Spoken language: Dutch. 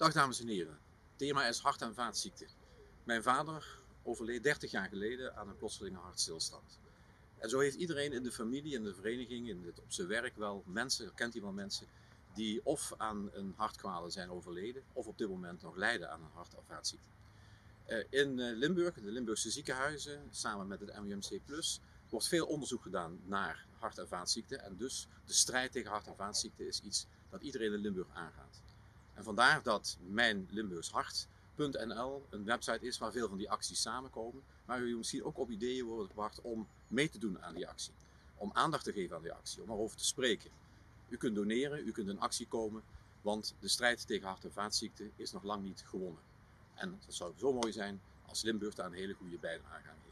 Dag dames en heren, het thema is hart- en vaatziekten. Mijn vader overleed 30 jaar geleden aan een plotselinge hartstilstand. En zo heeft iedereen in de familie, in de vereniging, op zijn werk wel mensen, kent hij wel mensen, die of aan een hartkwalen zijn overleden, of op dit moment nog lijden aan een hart- of vaatziekte. In Limburg, de Limburgse ziekenhuizen, samen met het MUMC+, wordt veel onderzoek gedaan naar hart- en vaatziekten. En dus de strijd tegen hart- en vaatziekten is iets dat iedereen in Limburg aangaat. En vandaar dat mijnlimburgshart.nl een website is waar veel van die acties samenkomen, waar u misschien ook op ideeën wordt gebracht om mee te doen aan die actie. Om aandacht te geven aan die actie, om erover te spreken. U kunt doneren, u kunt in actie komen, want de strijd tegen hart- en vaatziekten is nog lang niet gewonnen. En het zou zo mooi zijn als Limburg daar een hele goede bijdrage aan geeft.